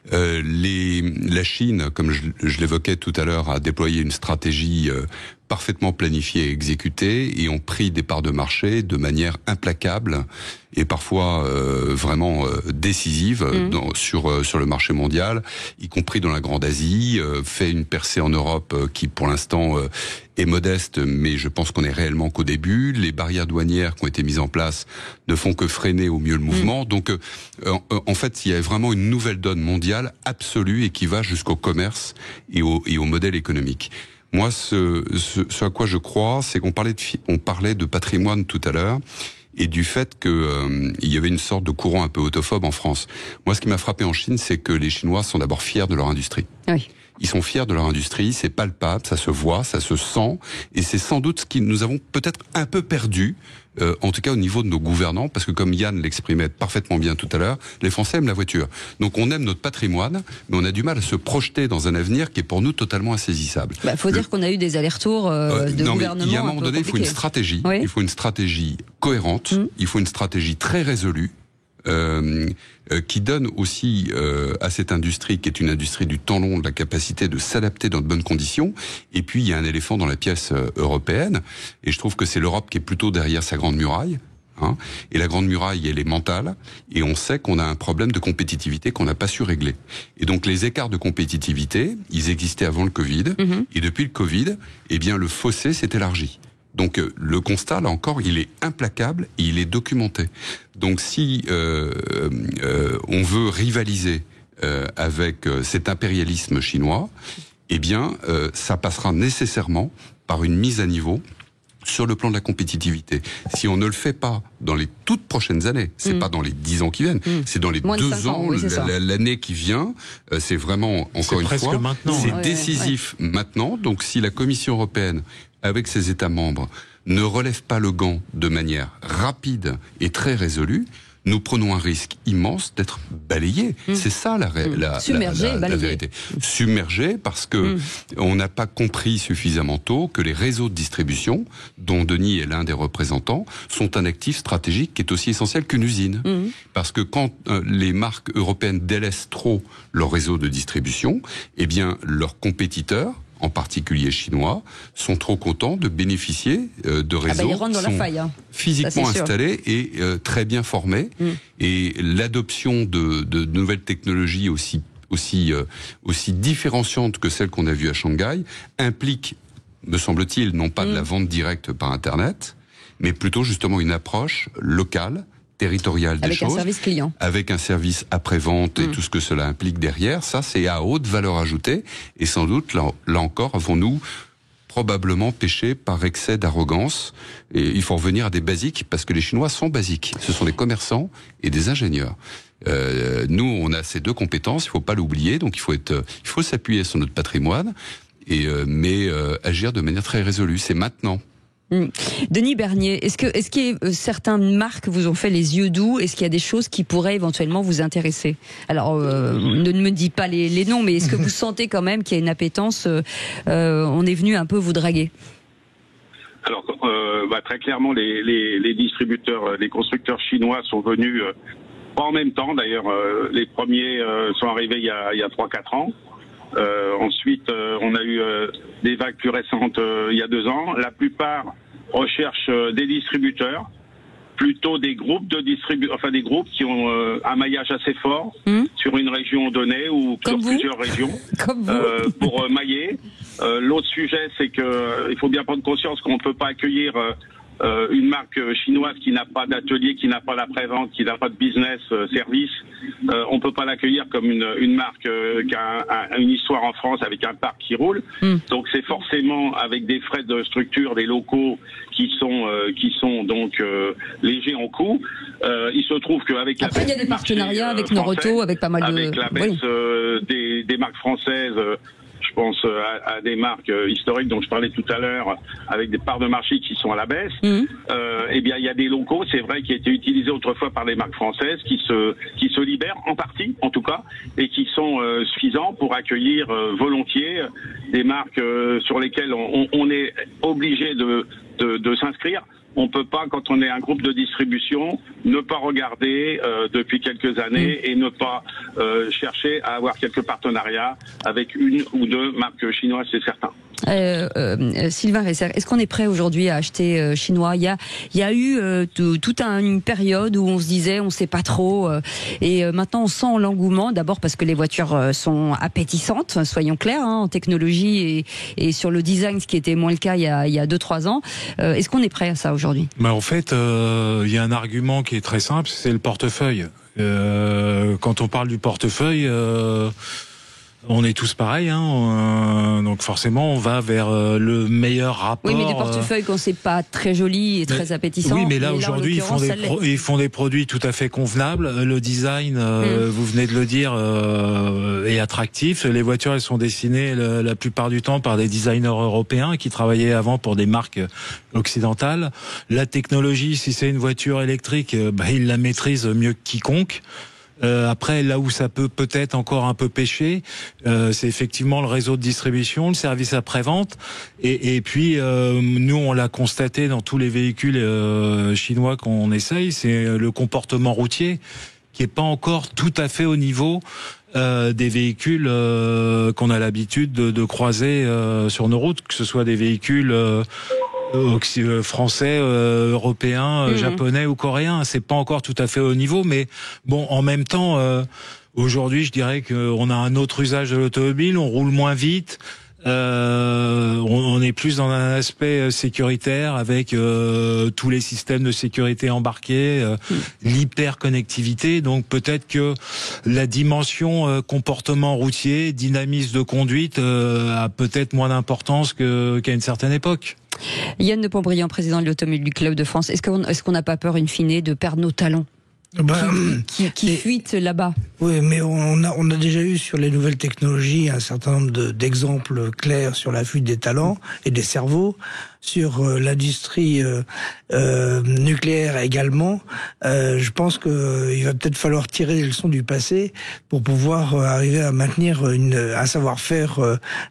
La Chine, comme je l'évoquais tout à l'heure, a déployé une stratégie parfaitement planifiée et exécutée, et ont pris des parts de marché de manière implacable et parfois vraiment décisive sur le marché mondial, y compris dans la Grande Asie, fait une percée en Europe qui pour l'instant est modeste, mais je pense qu'on est réellement qu'au début. Les barrières douanières qui ont été mises en place ne font que freiner au mieux le mouvement. Donc en fait, il y a vraiment une nouvelle donne mondiale absolue et qui va jusqu'au commerce et au modèle économique. Moi, ce à quoi je crois, c'est qu'on parlait de patrimoine tout à l'heure, et du fait que il y avait une sorte de courant un peu autophobe en France. Moi, ce qui m'a frappé en Chine, c'est que les Chinois sont d'abord fiers de leur industrie. Oui. Ils sont fiers de leur industrie, c'est palpable, ça se voit, ça se sent, et c'est sans doute ce que nous avons peut-être un peu perdu, en tout cas au niveau de nos gouvernants, parce que comme Yann l'exprimait parfaitement bien tout à l'heure, les Français aiment la voiture. Donc on aime notre patrimoine, mais on a du mal à se projeter dans un avenir qui est pour nous totalement insaisissable. Faut dire qu'on a eu des allers-retours de gouvernement. Il y a un moment donné, il faut une stratégie. Oui. Il faut une stratégie cohérente, il faut une stratégie très résolue, qui donne aussi à cette industrie, qui est une industrie du temps long, de la capacité de s'adapter dans de bonnes conditions. Et puis il y a un éléphant dans la pièce européenne, et je trouve que c'est l'Europe qui est plutôt derrière sa grande muraille. Et la grande muraille, elle est mentale, et on sait qu'on a un problème de compétitivité qu'on n'a pas su régler. Et donc les écarts de compétitivité, ils existaient avant le Covid, et depuis le Covid, eh bien le fossé s'est élargi. Donc le constat, là encore, il est implacable et il est documenté. Donc si on veut rivaliser avec cet impérialisme chinois, eh bien ça passera nécessairement par une mise à niveau sur le plan de la compétitivité. Si on ne le fait pas dans les toutes prochaines années, c'est pas dans les 10 ans qui viennent, c'est dans les 2 ans, oui, l'année qui vient, c'est vraiment, encore une fois, c'est décisif maintenant. Donc si la Commission européenne, avec ses États membres, ne relève pas le gant de manière rapide et très résolue, nous prenons un risque immense d'être balayés. C'est ça la vérité. Submergés parce que on n'a pas compris suffisamment tôt que les réseaux de distribution, dont Denis est l'un des représentants, sont un actif stratégique qui est aussi essentiel qu'une usine. Parce que quand les marques européennes délaissent trop leur réseau de distribution, eh bien leurs compétiteurs, en particulier chinois, sont trop contents de bénéficier de réseaux qui sont physiquement installés et très bien formés. Et l'adoption de nouvelles technologies aussi aussi différenciante que celle qu'on a vue à Shanghai, implique, me semble-t-il, non pas de la vente directe par Internet, mais plutôt justement une approche locale, territoriale des choses. Avec un service client. Avec un service après-vente et tout ce que cela implique derrière. Ça, c'est à haute valeur ajoutée. Et sans doute, là encore, avons-nous probablement péché par excès d'arrogance. Et il faut revenir à des basiques, parce que les Chinois sont basiques. Ce sont des commerçants et des ingénieurs. Nous, on a ces deux compétences, il faut pas l'oublier. Donc, il faut s'appuyer sur notre patrimoine, mais agir de manière très résolue. C'est maintenant. Denis Bernier, est-ce que certaines marques vous ont fait les yeux doux? Est-ce qu'il y a des choses qui pourraient éventuellement vous intéresser? Alors, ne me dites pas les noms, mais est-ce que vous sentez quand même qu'il y a une appétence? On est venu un peu vous draguer. Alors, très clairement, les distributeurs, les constructeurs chinois sont venus, pas en même temps d'ailleurs, les premiers sont arrivés il y a 3-4 ans. Ensuite, on a eu des vagues plus récentes il y a 2 ans. La plupart recherchent des distributeurs, plutôt des groupes de des groupes qui ont un maillage assez fort sur une région donnée ou sur plusieurs régions pour mailler. L'autre sujet, c'est que il faut bien prendre conscience qu'on ne peut pas accueillir une marque chinoise qui n'a pas d'atelier, qui n'a pas la prévente, qui n'a pas de business service. On peut pas l'accueillir comme une marque qui a une histoire en France avec un parc qui roule. Donc c'est forcément avec des frais de structure, des locaux qui sont donc légers en coût. Il se trouve qu'avec la après il y a des partenariats avec Noroto, avec pas mal de avec la baisse des marques françaises. Je pense à des marques historiques dont je parlais tout à l'heure, avec des parts de marché qui sont à la baisse. Eh bien, il y a des locaux, c'est vrai, qui étaient utilisés autrefois par les marques françaises, qui se libèrent en partie, en tout cas, et qui sont suffisants pour accueillir volontiers des marques sur lesquelles on est obligé de s'inscrire. On peut pas, quand on est un groupe de distribution, ne pas regarder depuis quelques années et ne pas chercher à avoir quelques partenariats avec une ou deux marques chinoises, c'est certain. Sylvain Resser, est-ce qu'on est prêt aujourd'hui à acheter chinois? Il y a eu toute une période où on se disait on sait pas trop et maintenant on sent l'engouement, d'abord parce que les voitures sont appétissantes, soyons clairs, en technologie et sur le design, ce qui était moins le cas il y a 2-3 ans. Est-ce qu'on est prêt à ça aujourd'hui? En fait, il y a un argument qui est très simple, c'est le portefeuille. Quand on parle du portefeuille, on est tous pareils, donc forcément on va vers le meilleur rapport. Oui, mais des portefeuilles qu'on sait pas très jolis et très appétissants. Oui, mais là aujourd'hui ils font des produits tout à fait convenables. Le design, vous venez de le dire, est attractif. Les voitures, elles sont dessinées la plupart du temps par des designers européens qui travaillaient avant pour des marques occidentales. La technologie, si c'est une voiture électrique, ils la maîtrisent mieux que quiconque. Après, là où ça peut-être encore un peu pêcher, c'est effectivement le réseau de distribution, le service après-vente. Et puis, nous, on l'a constaté dans tous les véhicules chinois qu'on essaye, c'est le comportement routier qui est pas encore tout à fait au niveau des véhicules qu'on a l'habitude de croiser sur nos routes, que ce soit des véhicules français, européens, japonais ou coréens. C'est pas encore tout à fait au niveau, mais bon, en même temps, aujourd'hui, je dirais qu'on a un autre usage de l'automobile, on roule moins vite. On est plus dans un aspect sécuritaire avec tous les systèmes de sécurité embarqués, l'hyperconnectivité. Donc peut-être que la dimension comportement routier, dynamisme de conduite a peut-être moins d'importance qu'à une certaine époque. Yann de Pontbriand, président de l'Automobile Club de France, est-ce qu'on n'a pas peur in fine de perdre nos talents qui fuitent là-bas? Oui, mais on a déjà eu sur les nouvelles technologies un certain nombre d'exemples clairs sur la fuite des talents et des cerveaux. Sur l'industrie nucléaire également, je pense qu'il va peut-être falloir tirer les leçons du passé pour pouvoir arriver à maintenir un savoir-faire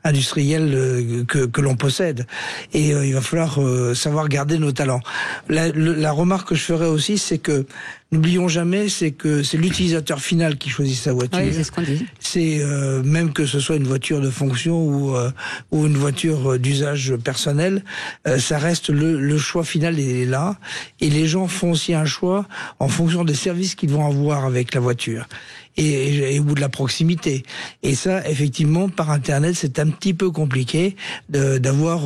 industriel que l'on possède. Et il va falloir savoir garder nos talents. La remarque que je ferai aussi, c'est que n'oublions jamais, c'est que c'est l'utilisateur final qui choisit sa voiture. Oui, c'est ce qu'on dit. C'est même que ce soit une voiture de fonction ou une voiture d'usage personnel, ça reste le choix final est là. Et les gens font aussi un choix en fonction des services qu'ils vont avoir avec la voiture. et ou de la proximité. Et ça, effectivement, par Internet, c'est un petit peu compliqué d'avoir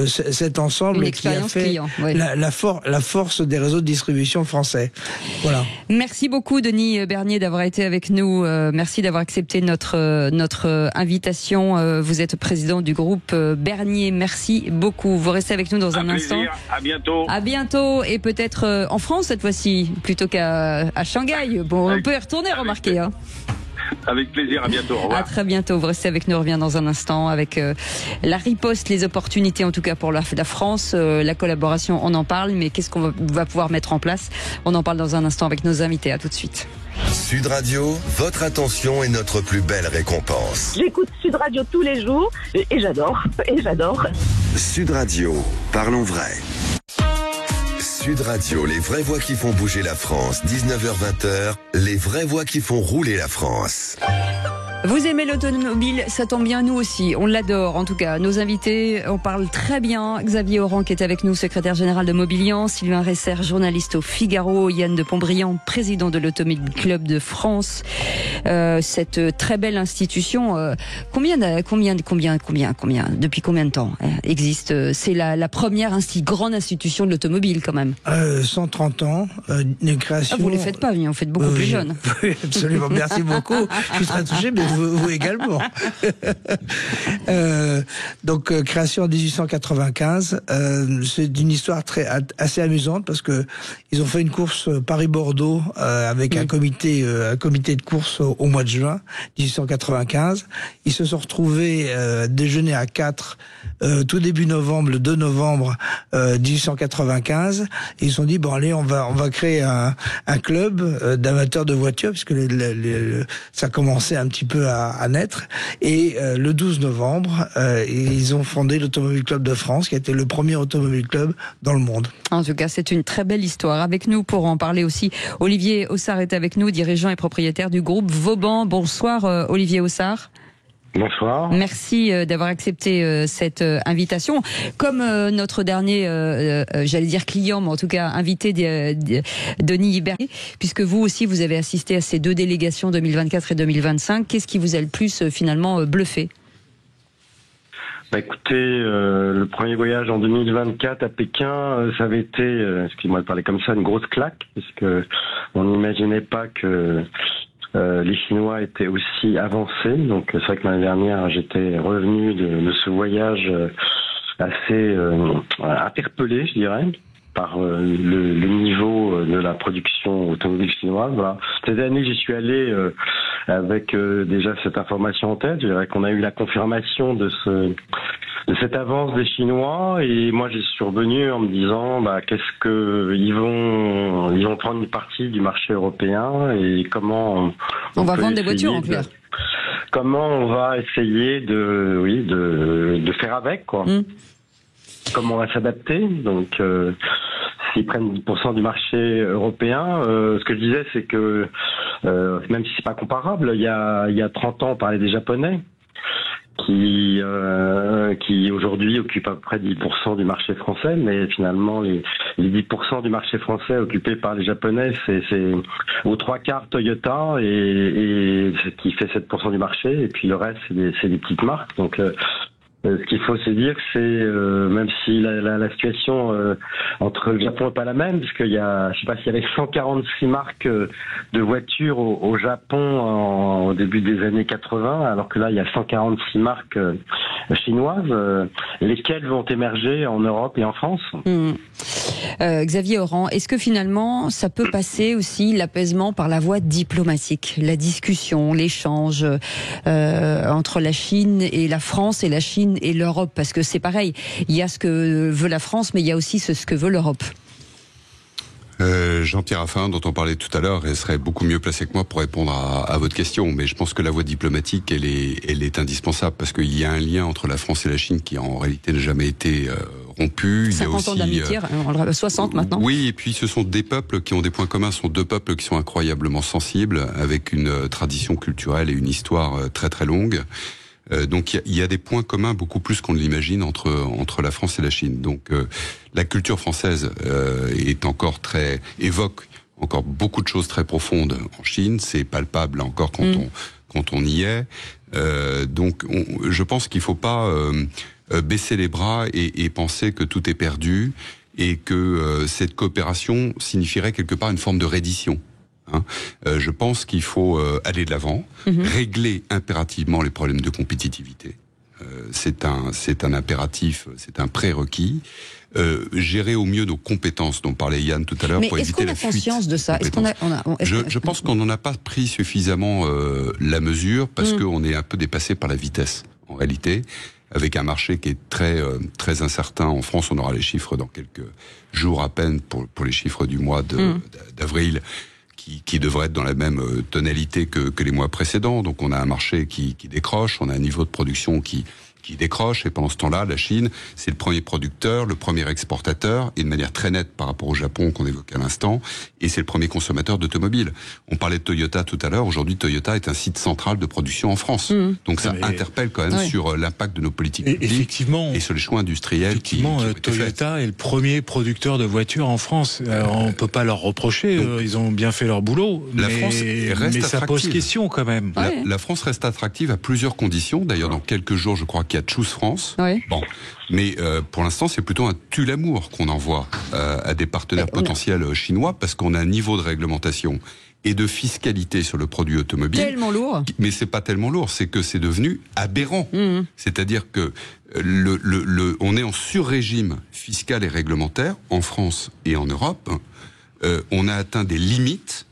cet ensemble qui a fait client, oui. la force des réseaux de distribution français. Voilà. Merci beaucoup, Denis Bernier, d'avoir été avec nous. Merci d'avoir accepté notre invitation. Vous êtes président du groupe Bernier. Merci beaucoup. Vous restez avec nous dans un instant. À bientôt. À bientôt, et peut-être en France cette fois-ci, plutôt qu'à Shanghai. Bon, on peut y retourner, remarquez. Hein. Avec plaisir, à bientôt. Au revoir. À très bientôt. Vous restez avec nous, on revient dans un instant avec la riposte, les opportunités en tout cas pour la France, la collaboration, on en parle, mais qu'est-ce qu'on va pouvoir mettre en place? On en parle dans un instant avec nos invités. À tout de suite. Sud Radio, votre attention est notre plus belle récompense. J'écoute Sud Radio tous les jours et j'adore. Sud Radio, parlons vrai. Sud Radio, les vraies voix qui font bouger la France, 19h-20h, les vraies voix qui font rouler la France. Vous aimez l'automobile, ça tombe bien, nous aussi, on l'adore en tout cas. Nos invités, on parle très bien. Xavier Oran qui est avec nous, secrétaire général de Mobilian, Sylvain Resser, journaliste au Figaro, Yann de Pontbriand, président de l'Automobile Club de France. Cette très belle institution, depuis combien de temps existe? C'est la première grande institution de l'automobile quand même. 130 ans, une création. Ah, vous les faites pas, vous faites beaucoup plus jeune. Oui, absolument, merci beaucoup. Je suis très touché, mais vous également. Donc création en 1895, c'est une histoire assez amusante parce que ils ont fait une course Paris-Bordeaux avec un comité de course au mois de juin 1895. Ils se sont retrouvés déjeuner à 4 tout début novembre, le 2 novembre 1895. Et ils se sont dit bon allez, on va créer un club d'amateurs de voitures puisque ça commençait un petit peu à naître. Et le 12 novembre, ils ont fondé l'Automobile Club de France, qui a été le premier automobile club dans le monde. En tout cas, c'est une très belle histoire. Avec nous, pour en parler aussi, Olivier Haussard est avec nous, dirigeant et propriétaire du groupe Vauban. Bonsoir Olivier Haussard. Bonsoir. Merci d'avoir accepté cette invitation. Comme notre dernier, j'allais dire client, mais en tout cas invité, Denis Bernier, puisque vous aussi vous avez assisté à ces deux délégations 2024 et 2025, qu'est-ce qui vous a le plus finalement bluffé? Écoutez, le premier voyage en 2024 à Pékin, ça avait été, excusez-moi de parler comme ça, une grosse claque, puisque on n'imaginait pas que les Chinois étaient aussi avancés. Donc c'est vrai que l'année dernière, j'étais revenu de ce voyage assez interpellé, je dirais, par le niveau de la production automobile chinoise. Voilà. Cette année, j'y suis allé avec déjà cette information en tête. Je dirais qu'on a eu la confirmation de cette avance des Chinois, et moi j'y suis revenu en me disant qu'est-ce que ils vont prendre une partie du marché européen et comment on va vendre des voitures en clair. Comment on va essayer de faire avec quoi. Comment on va s'adapter. Donc s'ils prennent 10% du marché européen, ce que je disais c'est que même si c'est pas comparable, il y a 30 ans on parlait des Japonais qui aujourd'hui occupent à peu près 10% du marché français, mais finalement les 10% du marché français occupés par les Japonais, c'est aux 3/4 Toyota et ce qui fait 7% du marché, et puis le reste c'est des petites marques. Donc ce qu'il faut se dire, c'est même si la situation entre le Japon n'est pas la même, parce qu'il y a, je sais pas s'il y avait 146 marques de voitures au Japon au début des années 80, alors que là il y a 146 marques chinoises, lesquelles vont émerger en Europe et en France. Xavier Oran, est-ce que finalement ça peut passer aussi l'apaisement par la voie diplomatique, la discussion, l'échange entre la Chine et la France et la Chine et l'Europe, parce que c'est pareil, il y a ce que veut la France, mais il y a aussi ce que veut l'Europe. Jean-Pierre Raffarin, dont on parlait tout à l'heure, serait beaucoup mieux placé que moi pour répondre à votre question, mais je pense que la voie diplomatique, elle est indispensable, parce qu'il y a un lien entre la France et la Chine qui en réalité n'a jamais été rompu. 50 ans d'amitié, 60 maintenant. Oui, et puis ce sont des peuples qui ont des points communs, ce sont deux peuples qui sont incroyablement sensibles, avec une tradition culturelle et une histoire très très longue. Donc il y a des points communs beaucoup plus qu'on ne l'imagine entre la France et la Chine. Donc la culture française est encore évoque encore beaucoup de choses très profondes en Chine. C'est palpable là encore quand on y est. Donc, je pense qu'il ne faut pas baisser les bras et penser que tout est perdu et que cette coopération signifierait quelque part une forme de reddition. Je pense qu'il faut aller de l'avant, régler impérativement les problèmes de compétitivité. C'est un impératif, c'est un prérequis. Gérer au mieux nos compétences dont parlait Yann tout à l'heure pour éviter la fuite. Mais est-ce qu'on a conscience de ça? Je pense qu'on n'en a pas pris suffisamment la mesure parce qu'on est un peu dépassé par la vitesse en réalité, avec un marché qui est très incertain. En France, on aura les chiffres dans quelques jours à peine pour les chiffres du mois d'avril. Qui devrait être dans la même tonalité que les mois précédents. Donc on a un marché qui décroche, on a un niveau de production qui décroche, et pendant ce temps-là, la Chine, c'est le premier producteur, le premier exportateur, et de manière très nette par rapport au Japon qu'on évoquait à l'instant, et c'est le premier consommateur d'automobiles. On parlait de Toyota tout à l'heure, aujourd'hui Toyota est un site central de production en France. Donc ça interpelle quand même sur l'impact de nos politiques publiques et sur les choix industriels qui Toyota est le premier producteur de voitures en France. Alors, on peut pas leur reprocher, ils ont bien fait leur boulot, mais ça pose question quand même. La France reste attractive à plusieurs conditions, d'ailleurs dans quelques jours je crois qu'il y a Choose France. Bon, mais pour l'instant, c'est plutôt un tue-l'amour qu'on envoie à des partenaires potentiels chinois, parce qu'on a un niveau de réglementation et de fiscalité sur le produit automobile tellement lourd. Mais c'est pas tellement lourd, c'est que c'est devenu aberrant. C'est-à-dire que on est en sur-régime fiscal et réglementaire en France et en Europe. On a atteint des limites.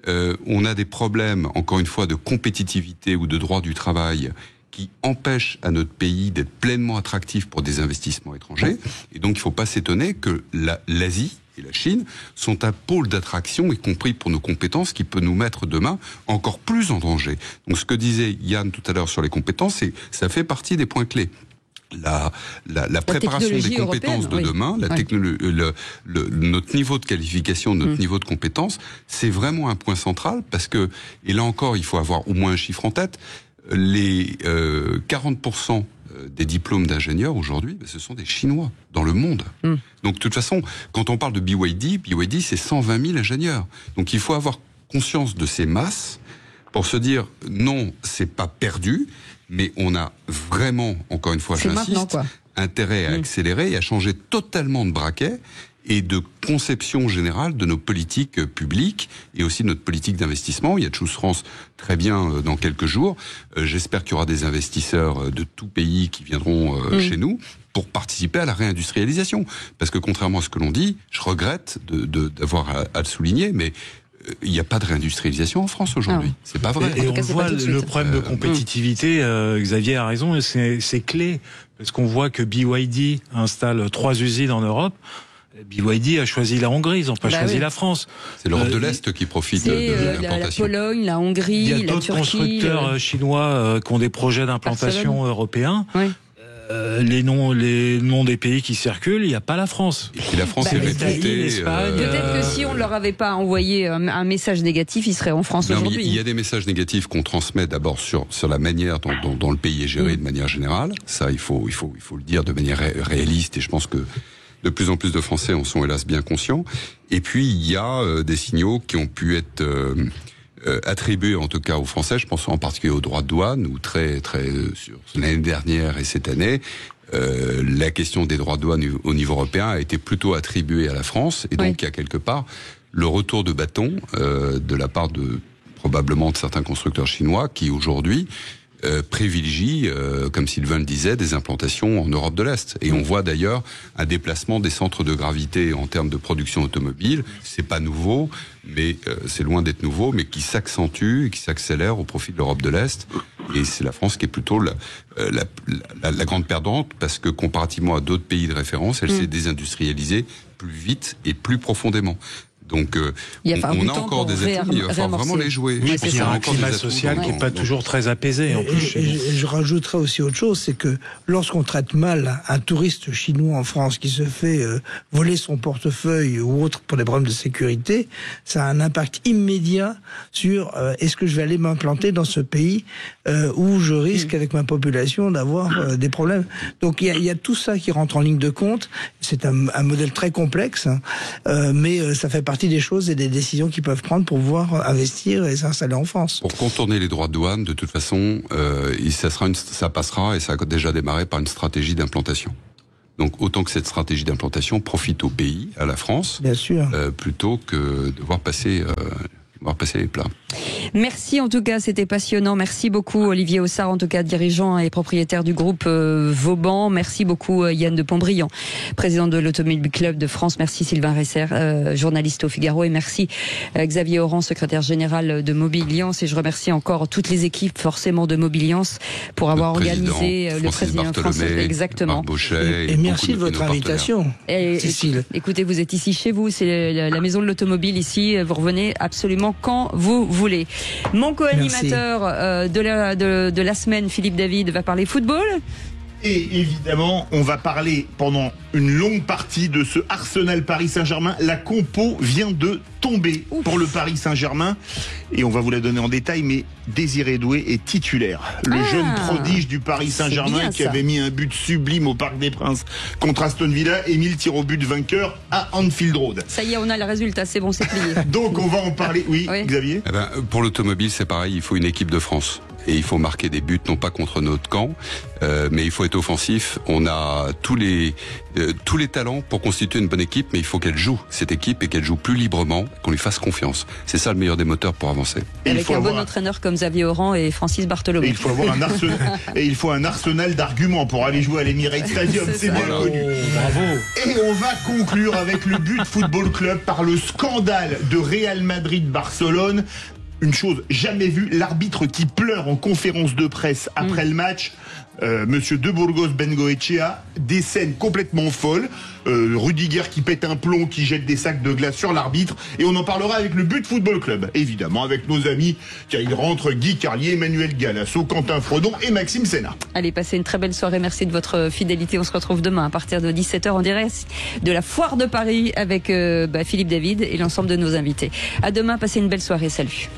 On a des problèmes, encore une fois, de compétitivité ou de droit du travail qui empêche à notre pays d'être pleinement attractif pour des investissements étrangers. Et donc, il ne faut pas s'étonner que l'Asie et la Chine sont un pôle d'attraction, y compris pour nos compétences, qui peut nous mettre demain encore plus en danger. Donc, ce que disait Yann tout à l'heure sur les compétences, ça fait partie des points clés. La préparation des compétences de demain, notre niveau de qualification, notre niveau de compétences, c'est vraiment un point central, parce que, et là encore, il faut avoir au moins un chiffre en tête, les 40% des diplômes d'ingénieurs aujourd'hui, ce sont des Chinois dans le monde. Donc de toute façon, quand on parle de BYD c'est 120 000 ingénieurs. Donc il faut avoir conscience de ces masses pour se dire non, c'est pas perdu, mais on a vraiment, encore une fois, j'insiste, intérêt à accélérer et à changer totalement de braquet et de conception générale de nos politiques publiques et aussi de notre politique d'investissement. Il y a Choose France très bien dans quelques jours. J'espère qu'il y aura des investisseurs de tout pays qui viendront chez nous pour participer à la réindustrialisation. Parce que contrairement à ce que l'on dit, je regrette d'avoir à le souligner, mais il n'y a pas de réindustrialisation en France aujourd'hui. C'est pas vrai. Et on voit le problème de compétitivité, Xavier a raison, c'est clé. Parce qu'on voit que BYD installe 3 usines en Europe. BYD a choisi la Hongrie, ils n'ont pas choisi la France. C'est l'Europe de l'Est qui profite de l'implantation. La Pologne, la Hongrie, la Turquie. Il y a d'autres constructeurs chinois qui ont des projets d'implantation européens. Les noms des pays qui circulent, il n'y a pas la France. Et la France est réputée. Peut-être que si on ne leur avait pas envoyé un message négatif, ils seraient en France aujourd'hui. Il y a des messages négatifs qu'on transmet d'abord sur la manière dont le pays est géré de manière générale. Ça, il faut le dire de manière réaliste, et je pense que de plus en plus de Français en sont hélas bien conscients. Et puis il y a des signaux qui ont pu être attribués en tout cas aux Français. Je pense en particulier aux droits de douane, où très sur l'année dernière et cette année, la question des droits de douane au niveau européen a été plutôt attribuée à la France. Et donc il y a quelque part le retour de bâton de la part probablement de certains constructeurs chinois qui aujourd'hui privilégie, comme Sylvain le disait, des implantations en Europe de l'Est. Et on voit d'ailleurs un déplacement des centres de gravité en termes de production automobile. C'est pas nouveau, mais c'est loin d'être nouveau, mais qui s'accentue et qui s'accélère au profit de l'Europe de l'Est. Et c'est la France qui est plutôt la grande perdante, parce que comparativement à d'autres pays de référence, elle s'est désindustrialisée plus vite et plus profondément. Donc, on a encore des atouts, il va falloir vraiment les jouer. Oui, il y a un climat social qui n'est pas toujours très apaisé. En plus, je rajouterais aussi autre chose, c'est que lorsqu'on traite mal un touriste chinois en France qui se fait voler son portefeuille ou autre pour des problèmes de sécurité, ça a un impact immédiat sur est-ce que je vais aller m'implanter dans ce pays où je risque avec ma population d'avoir des problèmes. Donc il y a tout ça qui rentre en ligne de compte. C'est un modèle très complexe, mais ça fait partie des choses et des décisions qu'ils peuvent prendre pour pouvoir investir et s'installer en France. Pour contourner les droits de douane, de toute façon, ça passera, et ça a déjà démarré par une stratégie d'implantation. Donc autant que cette stratégie d'implantation profite au pays, à la France, bien sûr, plutôt que de voir passer les plats. Merci en tout cas, c'était passionnant. Merci beaucoup Olivier Haussard, en tout cas dirigeant et propriétaire du groupe Vauban. Merci beaucoup Yann de Pontbriand, président de l'Automobile Club de France. Merci Sylvain Resser, journaliste au Figaro. Et merci Xavier Oran, secrétaire général de Mobiliance. Et je remercie encore toutes les équipes forcément de Mobiliance pour avoir organisé le président français. Exactement. Et merci de votre invitation, Cécile. Écoutez, vous êtes ici chez vous, c'est la maison de l'automobile ici. Vous revenez absolument quand vous voulez. Mon co-animateur de la semaine, Philippe David, va parler football. Et évidemment, on va parler pendant une longue partie de ce Arsenal Paris Saint-Germain. La compo vient de tomber pour le Paris Saint-Germain. Et on va vous la donner en détail, mais Désiré Doué est titulaire. Le jeune prodige du Paris Saint-Germain qui avait mis un but sublime au Parc des Princes contre Aston Villa et mis le tir au but vainqueur à Anfield Road. Ça y est, on a le résultat, c'est bon, c'est plié. Donc on va en parler. Oui. Xavier ? Pour l'automobile, c'est pareil, il faut une équipe de France. Et il faut marquer des buts, non pas contre notre camp, mais il faut être offensif. On a tous les talents pour constituer une bonne équipe, mais il faut qu'elle joue, cette équipe, et qu'elle joue plus librement, qu'on lui fasse confiance. C'est ça le meilleur des moteurs pour avancer. Et avec un bon entraîneur comme Xavier Oran et Francis Bartholomé. Et il faut avoir un arsenal d'arguments pour aller jouer à l'Emirates Stadium, c'est bien connu. Bravo. Et on va conclure avec le But Football Club par le scandale de Real Madrid-Barcelone. Une chose jamais vue, l'arbitre qui pleure en conférence de presse après le match, Monsieur De Burgos Bengoechea, des scènes complètement folles, Rudiger qui pète un plomb, qui jette des sacs de glace sur l'arbitre, et on en parlera avec le But Football Club, évidemment avec nos amis qui rentrent, Guy Carlier, Emmanuel Galasso, Quentin Frodon et Maxime Sénat. Allez, passez une très belle soirée, merci de votre fidélité, on se retrouve demain à partir de 17h en direct de la Foire de Paris avec Philippe David et l'ensemble de nos invités. À demain, passez une belle soirée, salut.